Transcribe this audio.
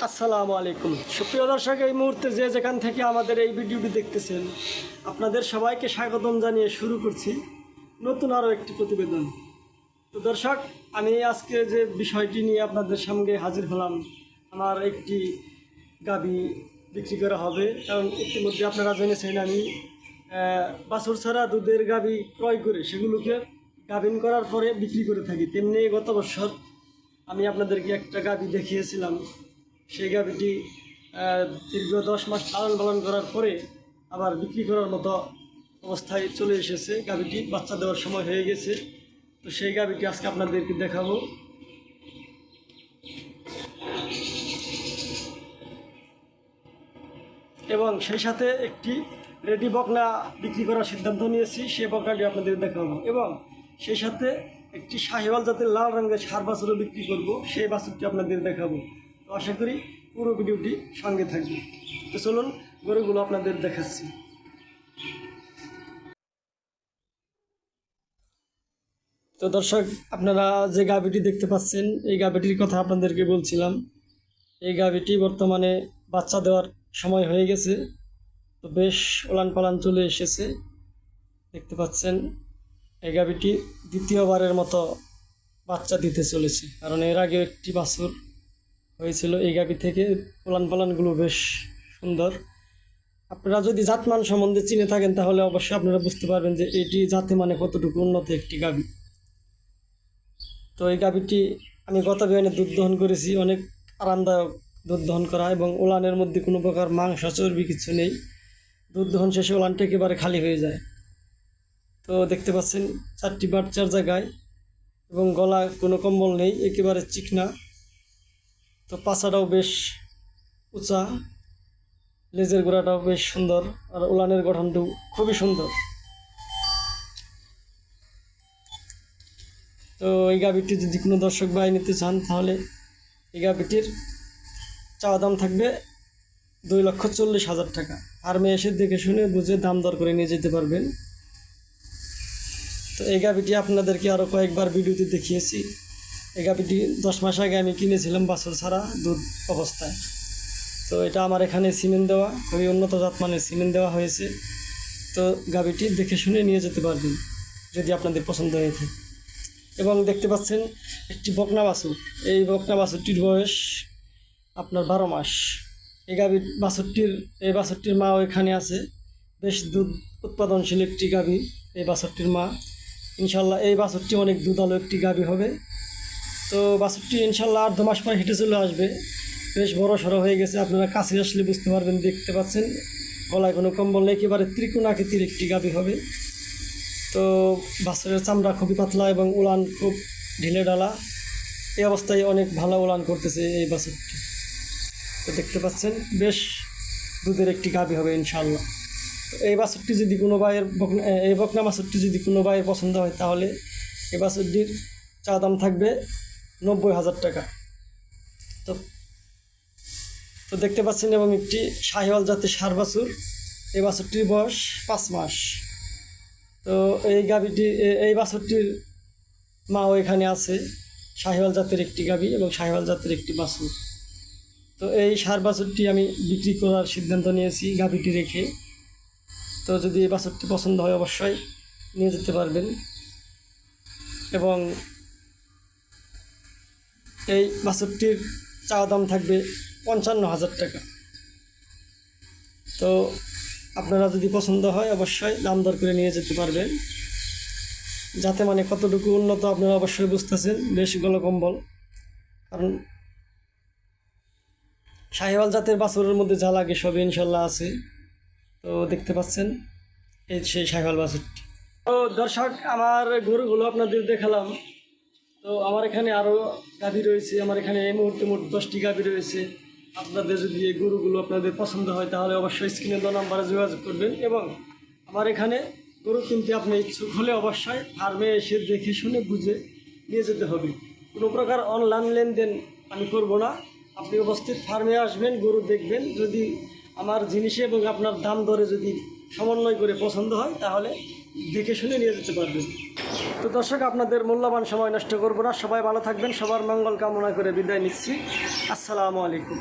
আসসালামু আলাইকুম সুপ্রিয় দর্শক, এই মুহূর্তে যে যেখান থেকে আমাদের এই ভিডিওটি দেখতেছেন আপনাদের সবাইকে স্বাগতম জানিয়ে শুরু করছি নতুন আরও একটি প্রতিবেদন। তো দর্শক, আমি আজকে যে বিষয়টি নিয়ে আপনাদের সামনে হাজির হলাম, আমার একটি গাভী বিক্রি করা হবে। কারণ ইতিমধ্যে আপনারা জেনেছেন আমি বাছুর ছাড়া দুধের গাভী ক্রয় করে সেগুলোকে গাভিন করার পরে বিক্রি করে থাকি। তেমনি গত বছর আমি আপনাদেরকে একটা গাভী দেখিয়েছিলাম। সেই গাভীটি দীর্ঘ 10 মাস লালন পালন করার পরে আবার বিক্রি করার মতো অবস্থায় চলে এসেছে। গাভীটি বাচ্চা দেওয়ার সময় হয়ে গেছে। তো সেই গাভীটি আজকে আপনাদেরকে দেখাবো। এবং সেই সাথে একটি রেডি বকনা বিক্রি করার সিদ্ধান্ত নিয়েছি, সেই বকনাটি আপনাদের দেখাবো। এবং সেই সাথে একটি শাহিওয়াল জাতের লাল রঙের ষাঁড় বাছুরও বিক্রি করব, সেই বাছুরটি আপনাদের দেখাবো। তো আশা করি পুরো ভিডিওটি সঙ্গে থাকবে। তো চলুন গরুগুলো আপনাদের দেখাচ্ছি। তো দর্শক, আপনারা যে গাভীটি দেখতে পাচ্ছেন এই গাভীটির কথা আপনাদেরকে বলছিলাম। এই গাভীটি বর্তমানে বাচ্চা দেওয়ার সময় হয়ে গেছে। তো বেশ ওলান পালান চলে এসেছে, দেখতে পাচ্ছেন। এই গাভীটি দ্বিতীয়বারের মতো বাচ্চা দিতে চলেছে, কারণ এর আগে একটি বাছুর হয়েছিল। এই গাভী থেকে ওলান পালানগুলো বেশ সুন্দর। আপনারা যদি জাতমান সম্বন্ধে চিনে থাকেন তাহলে অবশ্যই আপনারা বুঝতে পারবেন যে এটি জাতে মানে কতটুকু উন্নত একটি গাভী। তো এই গাভীটি আমি গত বিয়ানে দুধ দহন করেছি, অনেক আরামদায়ক দুধ দহন করা, এবং ওলানের মধ্যে কোনো প্রকার মাংস চর্বি কিছু নেই। দুধ দহন শেষে ওলানটা একেবারে খালি হয়ে যায়। তো দেখতে পাচ্ছেন 4টি বাচ্চার জায়গায়, এবং গলা কোনো কম্বল নেই, একেবারে চিকনা। তো পাছাটাও বেশ উঁচা, লেজের গোড়াটাও বেশ সুন্দর, আর ওলানের গঠনটাও খুবই সুন্দর। তো এই গাভীটি যদি কোনো দর্শক ভাই নিতে চান তাহলে এই গাভীটির চাওয়া দাম থাকবে 2,40,000 টাকা। ফার্মে এসে দেখে শুনে বুঝে দাম দর করে নিয়ে যেতে পারবেন। তো এই গাভীটি আপনাদেরকে আরও কয়েকবার ভিডিওতে দেখিয়েছি। এই গাভীটি 10 মাস আগে আমি কিনেছিলাম বাছুর ছাড়া দুধ অবস্থায়। তো এটা আমার এখানে সিমেন্ট দেওয়া, খুবই উন্নত জাতমানের সিমেন্ট দেওয়া হয়েছে। তো গাভীটি দেখে শুনে নিয়ে যেতে পারবেন যদি আপনাদের পছন্দ হয়ে থাকে। এবং দেখতে পাচ্ছেন একটি বকনা বাছুর। এই বকনা বাছুরটির বয়স আপনার 12 মাস। এই বাছুরটির মাও এখানে আছে। বেশ দুধ উৎপাদনশীল একটি গাভী এই বাছুরটির মা। ইনশাল্লাহ এই বাছুরটি অনেক দুধালো একটি গাভী হবে। তো বাছুরটি ইনশাল্লাহ 8-2 মাস পরে হেঁটে চলে আসবে। বেশ বড় সড়ো হয়ে গেছে, আপনারা কাছে আসলে বুঝতে পারবেন। দেখতে পাচ্ছেন গলায় কোনো কম্বল নেই, একেবারে ত্রিকোণ আকৃতির একটি গাভী হবে। তো বাছুরের চামড়া খুবই পাতলা এবং উলান খুব ঢিলে ঢালা। এই অবস্থায় অনেক ভালো উলান করতেছে এই বাছুরটি। তো দেখতে পাচ্ছেন বেশ দুধের একটি গাভী হবে ইনশাল্লাহ। তো এই বাছুরটি যদি কোনো ভাইয়ের এই বকনা বাছুরটি যদি কোনো ভাইয়ের পছন্দ হয় তাহলে এই বাছুরটির চা দাম থাকবে 90,000 টাকা। তো তো দেখতে পাচ্ছেন, এবং একটি শাহিওয়াল জাতের ষাঁড় বাছুর। এই বাছুরটির বয়স 5 মাস। তো এই বাছুরটির মাও এখানে আছে। শাহিওয়াল জাতের একটি গাভী এবং শাহিওয়াল জাতের একটি বাছুর। তো এই ষাঁড় বাছুরটি আমি বিক্রি করার সিদ্ধান্ত নিয়েছি গাভীটি রেখে। তো যদি এই বাছুরটি পছন্দ হয় অবশ্যই নিয়ে যেতে পারবেন। এবং এই বাছুরটির চাওয়া দাম থাকবে 55,000 টাকা। তো আপনারা যদি পছন্দ হয় অবশ্যই দাম দর করে নিয়ে যেতে পারবেন। যাতে মানে কতটুকু উন্নত আপনারা অবশ্যই বুঝতেছেন। বেশ গলকম্বল, কারণ শাহিওয়াল জাতের বাছুরের মধ্যে যা লাগে সবই ইনশাল্লাহ আছে। তো দেখতে পাচ্ছেন এই সেই শাহিওয়াল বাছুরটি। তো দর্শক, আমার গরুগুলো আপনাদের দেখালাম। তো আমার এখানে আরও গাভী রয়েছে। আমার এখানে এই মুহূর্তে মোট 10টি গাভী রয়েছে। আপনাদের যদি এই গরুগুলো আপনাদের পছন্দ হয় তাহলে অবশ্যই স্ক্রিনে দেওয়া নাম্বারে যোগাযোগ করবেন। এবং আমার এখানে গরু কিনতে আপনি ইচ্ছুক হলে অবশ্যই ফার্মে এসে দেখে শুনে বুঝে নিয়ে যেতে হবে। কোনো প্রকার অনলাইন লেনদেন আমি করব না। আপনি উপস্থিত ফার্মে আসবেন, গরু দেখবেন। যদি আমার জিনিসে এবং আপনার দাম দরে যদি সমন্বয় করে পছন্দ হয় তাহলে দেখে শুনে নিয়ে যেতে পারবেন। তো দর্শক, আপনাদের মূল্যবান সময় নষ্ট করব না। সবাই ভালো থাকবেন। সবার মঙ্গল কামনা করে বিদায় নিচ্ছি। আসসালামু আলাইকুম।